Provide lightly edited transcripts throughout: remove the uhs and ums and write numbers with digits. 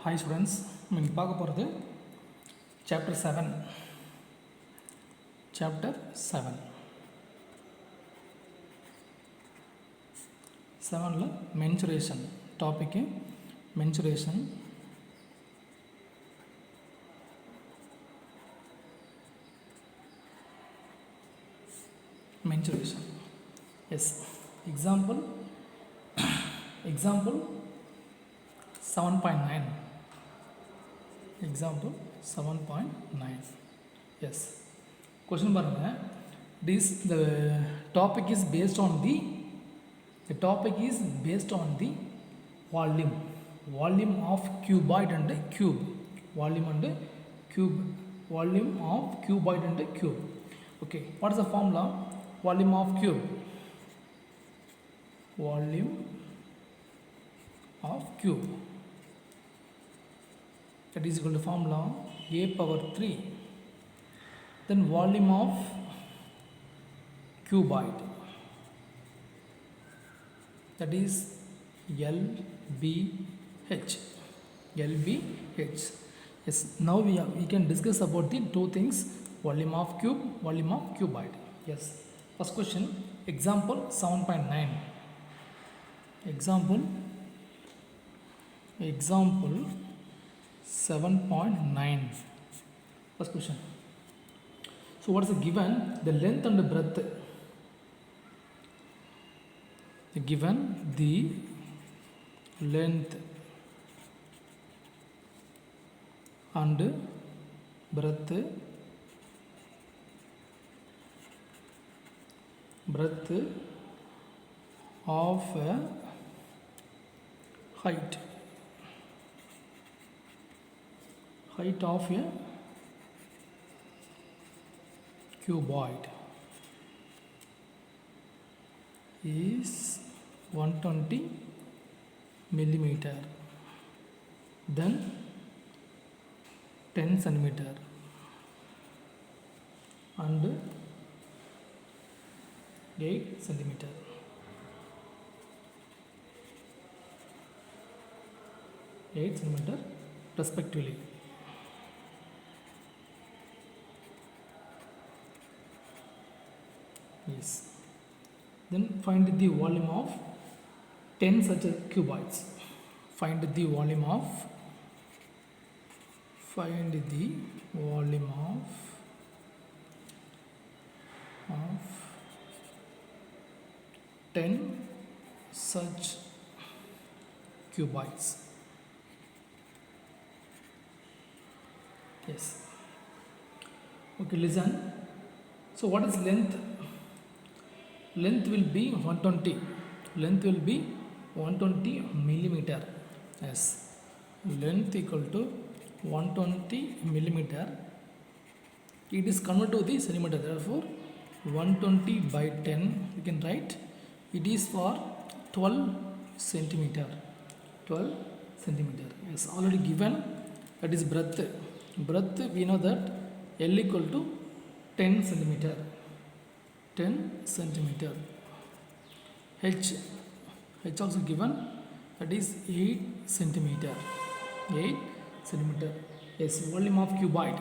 Hi students, இன்னைக்கு பார்க்க போகிறது chapter 7. Chapter 7. 7ல mensuration topic mensuration. Mensuration. Yes. Example 7.9. Example 7.9. Yes. Question பாருங்க. The topic is based on the volume of cuboid and cube. Volume of cuboid and cube. Okay. What is the formula? Volume of cube. Volume of cube. That is equal to formula a power 3. Then volume of cuboid, that is LBH. Yes, now we can discuss about the two things, volume of cube, volume of cuboid. Yes, first question, example 7.9. Example 7.9. First question. So what is the given? The length and the breadth. Given the length and breadth of a height of a cuboid is 120 millimeter, then 10 centimeter and 8 centimeter. Respectively. Yes. Then find the volume of 10 such cuboids. Find the volume of 10 such cuboids. Yes. Okay, listen. So what is length? Length will be 120. Length will be 120 millimeter. Yes. Length equal to 120 millimeter. It is converted to the centimeter. Therefore, 120 by 10 we can write. It is for 12 centimeter. 12 centimeter. Yes. Already given. That is breadth. Breadth we know that L equal to 10 centimeter. 10 centimeter. H also given, that is 8 centimeter. 8 centimeter. Yes, volume of cuboid.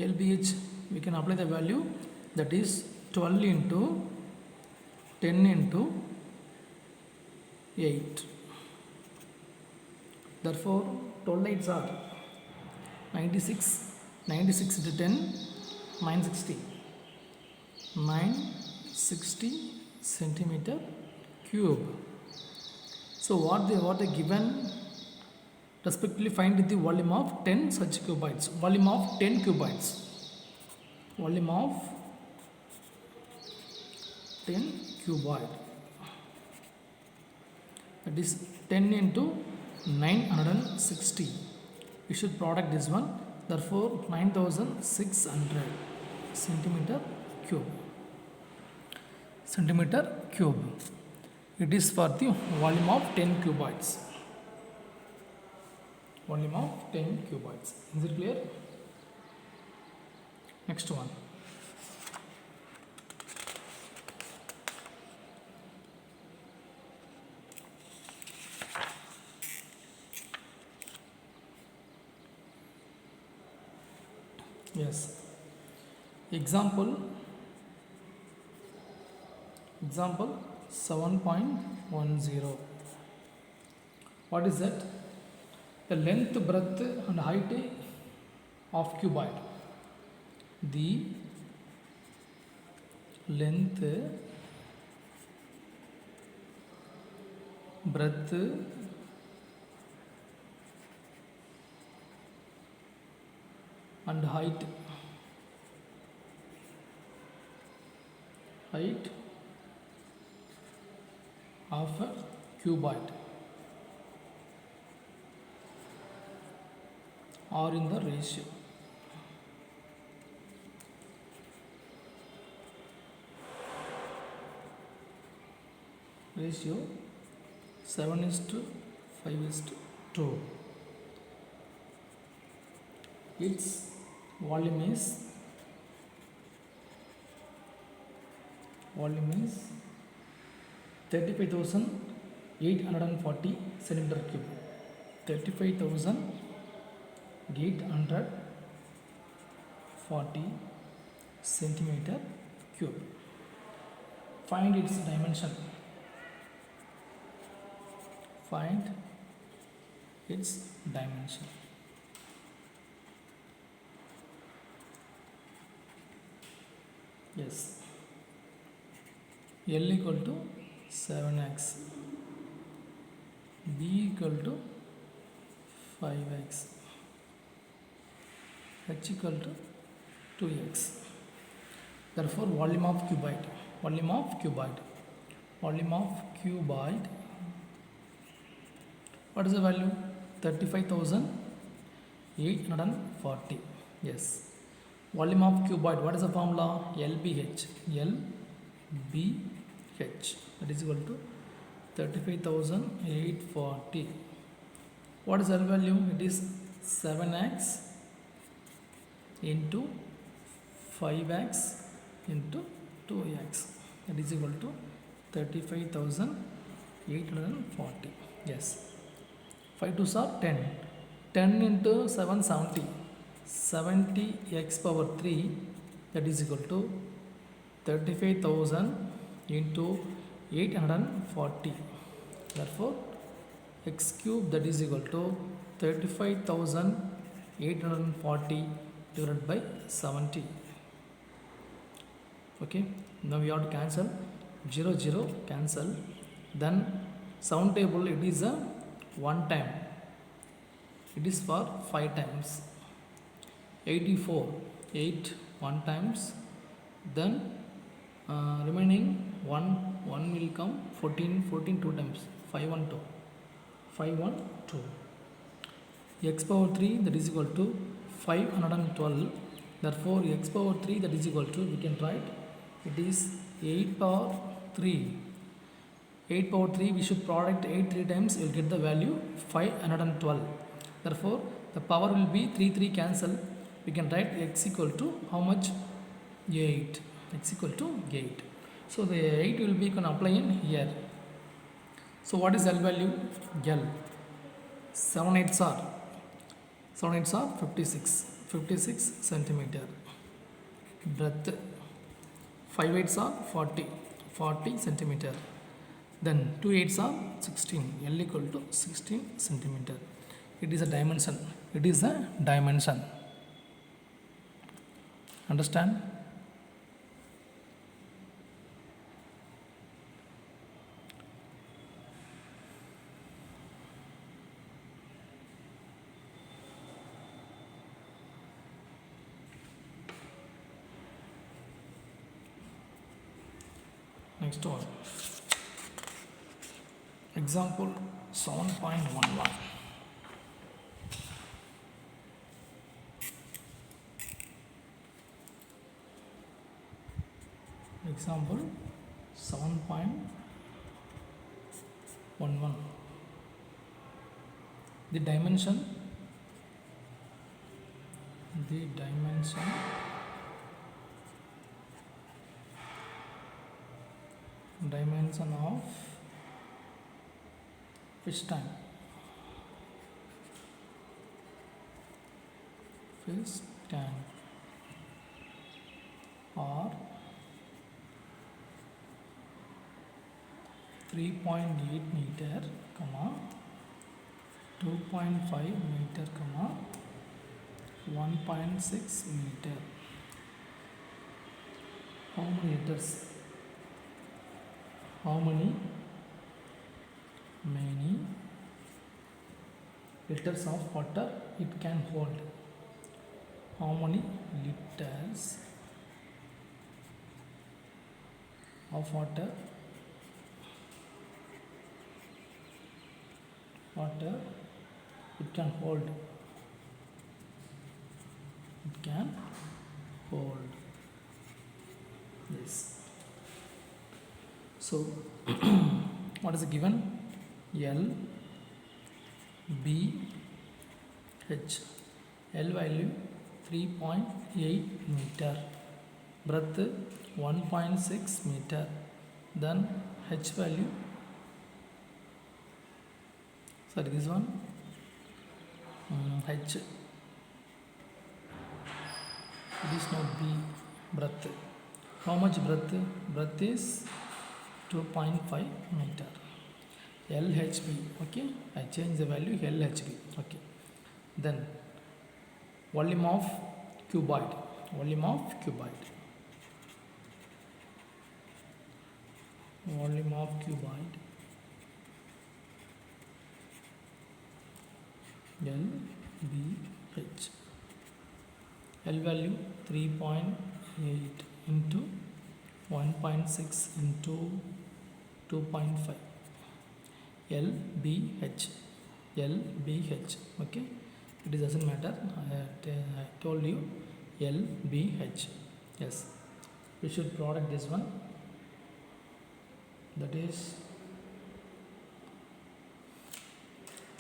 LBH we can apply the value, that is 12 into 10 into 8. Therefore 12 8s are 96 into 10 960 centimeter cube. So what they given, respectively find the volume of 10 such cuboids. Volume of 10 cuboids. Volume of 10 cuboid. That is 10 into 960. We should product this one. Therefore 9600 centimeter cube. It is for the volume of 10 cuboids. Is it clear? Next one. Yes. Example 7.10. What is that? The length, breadth and height of cuboid. The length, breadth and height of a cuboid are in the ratio 7:5:2. Its volume is 35,840 centimeter cube. 35,840 centimeter cube. Find its dimension. Find its dimension. Yes. L equal to 7x, B equal to 5x, H equal to 2x. Therefore, volume of cuboid. What is the value? 35,840. Yes. Volume of cuboid. What is the formula? LBH. That is equal to 35,840. What is L value? It is 7x into 5x into 2x. That is equal to 35,840. Yes. 5 2s are 10. 10 into 7, 70. 70x power 3, that is equal to 35,000 into 840. Therefore, x cube, that is equal to 35,840 divided by 70. Okay. Now we have to cancel. 0 0 cancel. Then sound table, it is a one time. It is for 5 times. 84, 8 1 times. Then remaining 1 will come. 14 2 times. 5 1 2. 5 1 2. X power 3, that is equal to 512. Therefore, x power 3, that is equal to, we can write, it is 8 power 3. 8 power 3, we should product 8 3 times, you will get the value 512. Therefore, the power will be 3 3 cancel. We can write x equal to how much? 8. X equal to 8. So, the 8 will be apply in here. So, what is L value? L. 7 8s are 56 centimeter. Breadth. 5 8s are 40 centimeter. Then 2 8s are 16. L equal to 16 centimeter. It is a dimension. Understand? Next one. Example 7.11. Example 7.11. The dimension dimension of fish tank. Fish tank or 3.8 meter, comma 2.5 meter, comma 1.6 meter. How many liters? How many liters of water it can hold? How many liters of water it can hold? It can hold. Yes. So what is given? L B H. L value 3.8 meter, breadth 1.6 meter, then H value, sorry, this one, H, it is not B, breadth. How much breadth? Breadth is 2.5 meter. LHB, okay, I change the value LHB, okay. Then volume of cuboid, volume of cuboid, volume of cuboid, LBH. L value 3.8 into 1.6 into 2.5. LBH, LBH, okay, it doesn't matter, I told you LBH. Yes, we should product this one, that is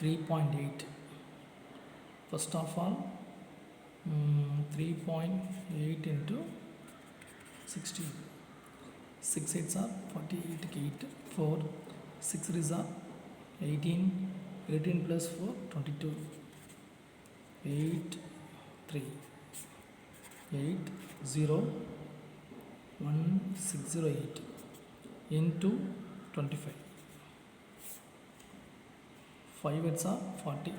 3.8. First of all, 3.8 into 16, 6 8s are 48, 8, 4, 6 3s are 18, 18 plus 4, 22, 8, 3, 8, 0, 1, 6, 0, 8 into 25. 5 8s are 40,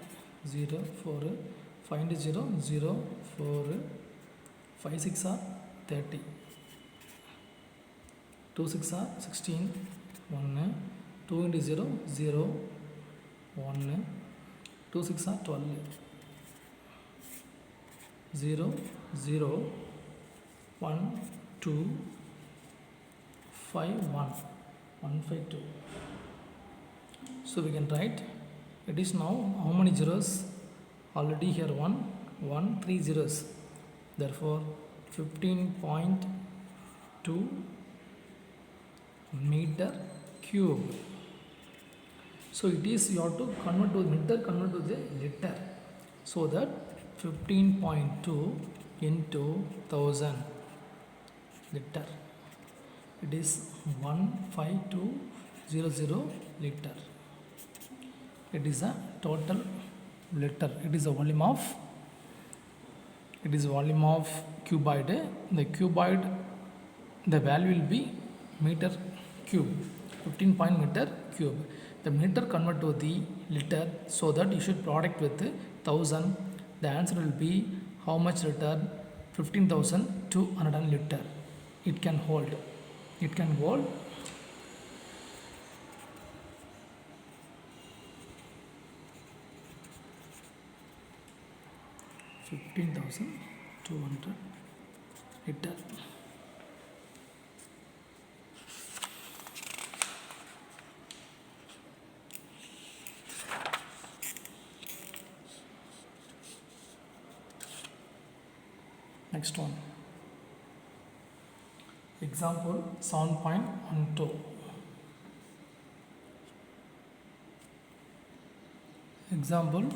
0, 4, 5 into 0, 0, 4, 5 6 are 30, 2 6 are 16, 1, 2 into 0, 0, 1, 2 6 are 12, 0, 0, 1, 2, 5, 1, 1, 5, 2. So we can write, it is now how many zeros? Already here 1, 3 zeros. Therefore 15.2 meter cube. So it is, you have to convert to meter, convert to the liter. So that 15.2 into 1000 liter. It is 15200 liter. It is a total liter. It is a volume of cuboid. The cuboid, the value will be meter cube, 15 point meter cube. The meter convert to the liter, so that you should product with 1000. The answer will be how much liter? 15,200 liter. It can hold. It can hold 15,200 liter. Next one. Example 7.12. Example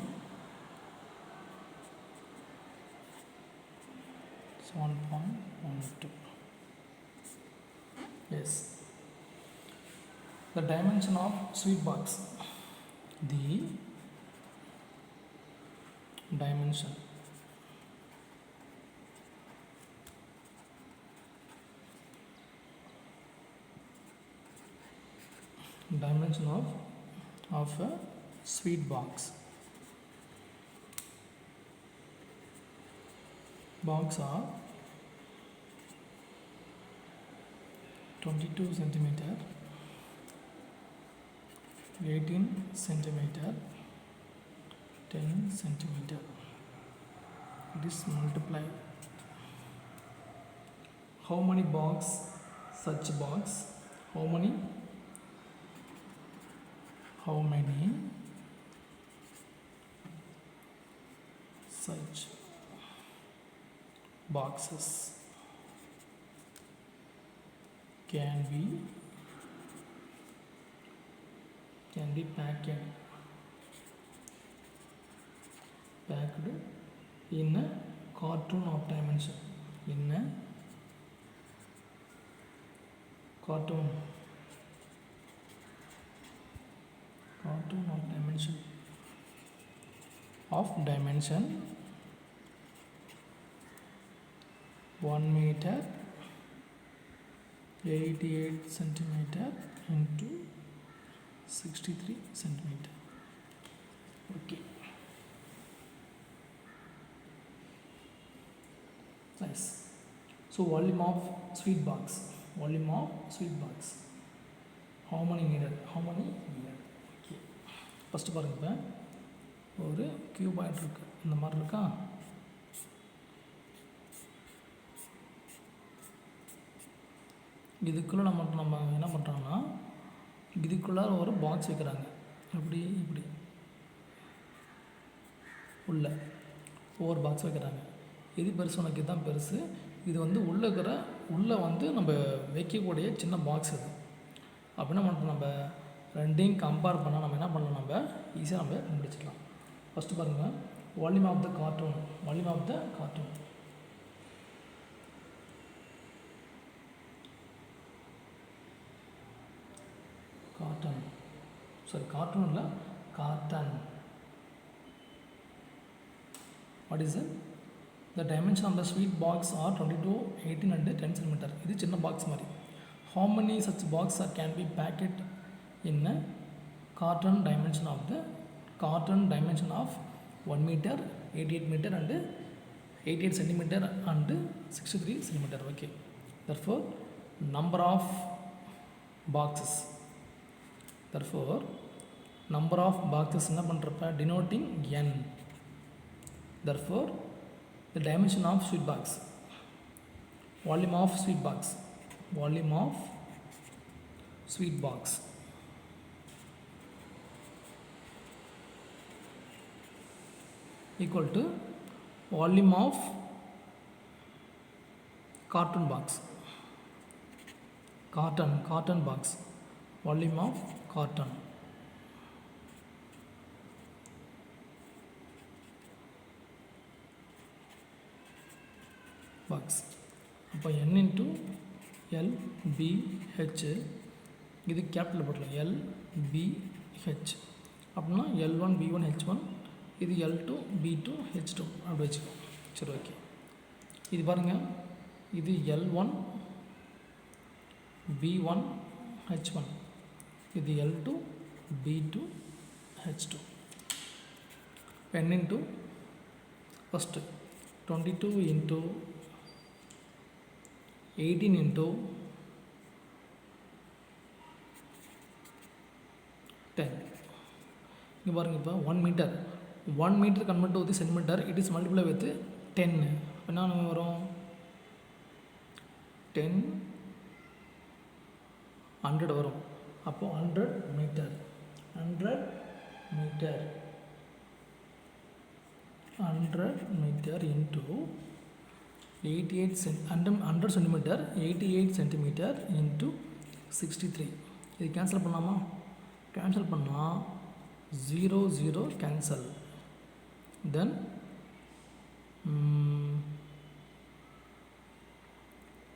7.12. Yes. The dimension of sweet box. The dimension of a sweet box are 22 centimeter, 18 centimeter, 10 centimeter. This multiply. How many box? Such box. How many such boxes can be packed in a cartoon of dimension, cartoon of dimension 1 meter, 88 centimeter into 63 centimeter. Okay, nice. So volume of sweet box. How many needed? Okay, first பாருங்க, ஒரு cuboid இருக்கு, இந்த மாதிரி இருக்கா. இதுக்குள்ளே நம்ம என்ன பண்ணுறாங்கன்னா, இதுக்குள்ளே ஒரு பாக்ஸ் வைக்கிறாங்க. இப்படி உள்ள ஒவ்வொரு பாக்ஸ் வைக்கிறாங்க. இது பெருசு, உனக்கு இதுதான் பெருசு. இது வந்து உள்ளே வந்து நம்ம வைக்கக்கூடிய சின்ன பாக்ஸ் இது. அப்போ என்ன பண்ணுறோம், நம்ம ரெண்டையும் கம்பேர் பண்ணால் நம்ம என்ன பண்ணலாம், நம்ம ஈஸியாக நம்ம கண்டுபிடிச்சிக்கலாம். ஃபஸ்ட்டு பாருங்கள், volume of the cartoon. Cartoon இல்லை, garden. What is it? The dimension of the sweet box are 22, 18 and 10 centimeter. இது சின்ன பாக்ஸ் மாதிரி. How many such box can be packed in a carton dimension of 1 meter, 88 meter and 88 centimeter and 63 centimeter. Okay. Therefore, number of boxes என்ன பண்ணுறப்ப denoting n. Therefore, the dimension of sweet box, volume of sweet box equal to volume of carton box, volume of carton. Box. அப்போ n into LBH, இது capital போட்டலாம், LBH. அப்படின்னா L1 B1 H1, இது L2 B2 H2 அப்படி வச்சுக்கோ. சரி, okay. இது பாருங்கள், இது L1 B1 H1, இது L2 B2 H2. n into first 22 into 18 into 10. இங்கே பாருங்கள், இப்போ 1 metre convert to centimetre, it is multiply with 10. என்ன வரும், 10 100 வரும். அப்போது 100 metre into 100 centimeter, 88 centimeter into 63. இது கேன்சல் பண்ணலாமா? கேன்சல் பண்ணால் 0 கேன்சல். தென்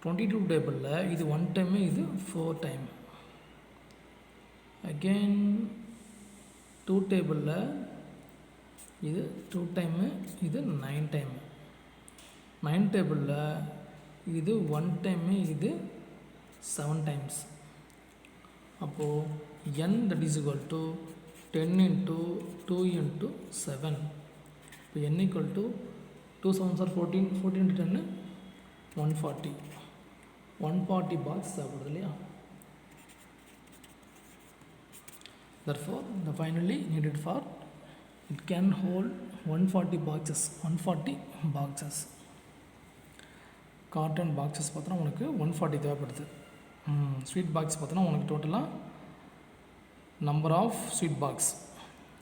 22 டேபிளில் இது 1 டைமு, இது 4 டைம். அகெயின் 2 டேபிளில் இது 2 டைமு, இது 9 டைமு. 9 டேபிளில் இது 1 டைமு, இது 7 டைம்ஸ். அப்போது n that is equal to 10 into 2 into 7. இப்போ n equal to 2 7s are 14, 14 into 10 140. 140 box சாப்பிடுது இல்லையா? Therefore, the finally needed for it can hold 140 boxes. 140 boxes. Cotton boxes பார்த்தோன்னா உனக்கு 140 தேவைப்படுது. ஸ்வீட் பாக்ஸ் பார்த்தோன்னா உனக்கு டோட்டலாக நம்பர் ஆஃப் ஸ்வீட் பாக்ஸ்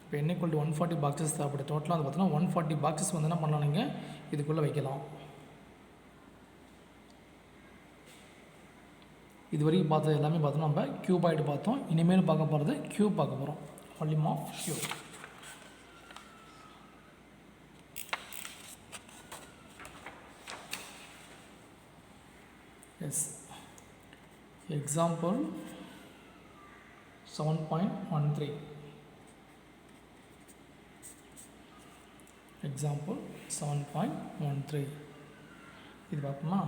இப்போ n equal to 140 பாக்ஸஸ் தேவைப்படுது. டோட்டலாக அது பார்த்தோன்னா 140 பாக்ஸஸ் வந்து என்ன பண்ணலாம், நீங்கள் இதுக்குள்ளே வைக்கலாம். இது வரைக்கும் பார்த்தது எல்லாமே பார்த்தோம் நம்ம கியூபாய்டு பார்த்தோம். இனிமேல் பார்க்க போகிறது கியூப் பார்க்க போகிறோம். Volume of cube. Yes, example 7.13. Example 7.13 இது பார்ப்போமா?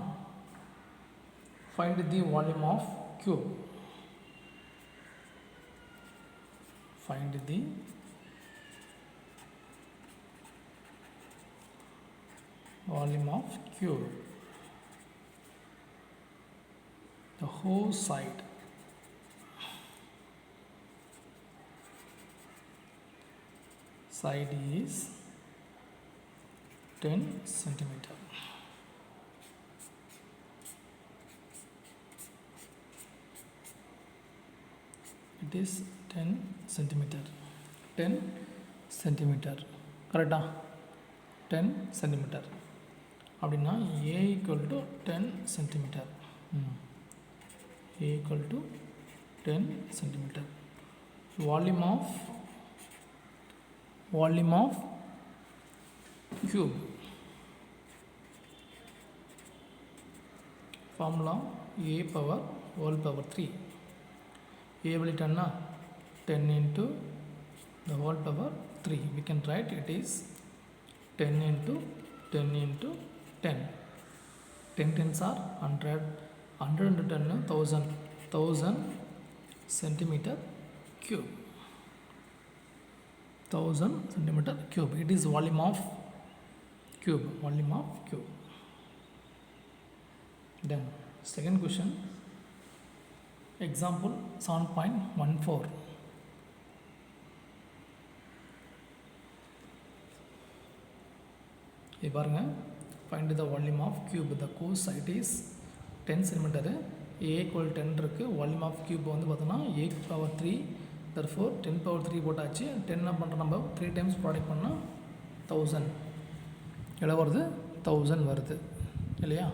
Find the volume of cube. Find the volume of cube. The whole side. Side is 10 centimeter. It is 10 centimeter. 10 centimeter. கரெக்டா? 10 centimeter. அப்படின்னா A equal to 10 centimeter. A equal to 10 centimeter. Volume of cube. Formula A power whole power 3. A will be 10 into the whole power 3. We can write it is 10 into 10 into 10. 10 tens are 100. 100 into 10 1000. 1000 centimeter cube. 1000 centimeter cube. It is volume of cube. Volume of cube. Then second question. Example 7.14. இது பாருங்க, find the volume of cube. The course side is 10 cm. A equal 10 இருக்கு. Volume of cube வந்து பார்த்தோன்னா A power 3. Therefore 10 power 3 போட்டாச்சு. 10 என்ன பண்ணுறோம், நம்ம 3 times product பண்ணால் 1000 எவ்வளோ வருது, 1000 வருது இல்லையா?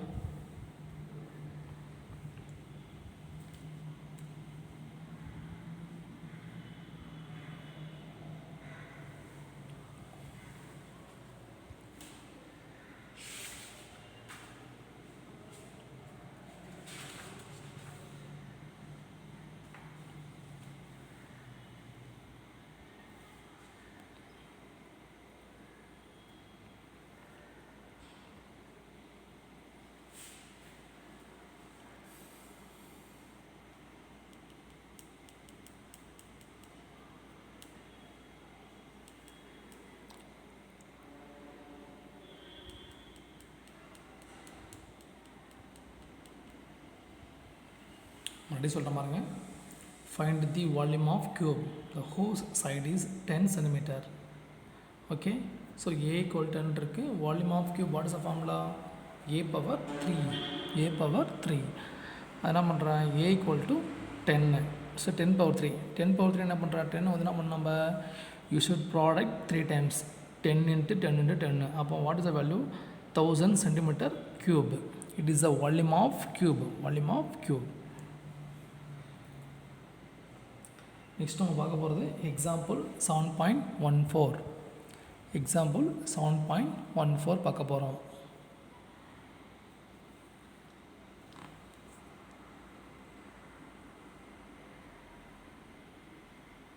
மறுபடியும் சொல்கிற பாருங்க. Find the volume of cube. The whole side is 10 centimetre. Okay, so a equal 10 இருக்குது. Volume of cube what is the formula? A power 3. A power 3. அது என்ன பண்ணுறேன், a equal to 10. So 10 power 3. 10 power 3 என்ன பண்ணுறா, 10 வந்து என்ன பண்ண, நம்ம you should product 3 times. 10 into 10 into 10. அப்போ what is the value? 1000 centimetre cube. It is the volume of cube. Volume of cube. Next நம்ம பார்க்க போகிறது எக்ஸாம்பிள் 7.14. எக்ஸாம்பிள் 7.14 பார்க்க போகிறோம்.